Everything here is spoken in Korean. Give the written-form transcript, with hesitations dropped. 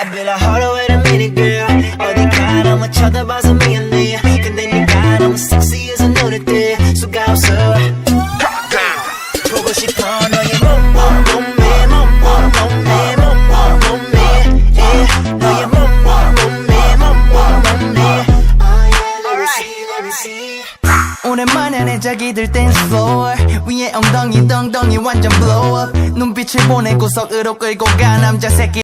I be like hold on wait a minute girl 어디가 너무 쳐다봐서 미안해 근데 네가 너무 섹시해서 눈에 띄 수가 없어 보고 싶어 너의 몸매 너의 몸매 Let me see 오랜만에 내 자기들 댄스 floor 위에 엉덩이 완전 blow up 눈빛을 보내 구석으로 끌고 가 남자 새끼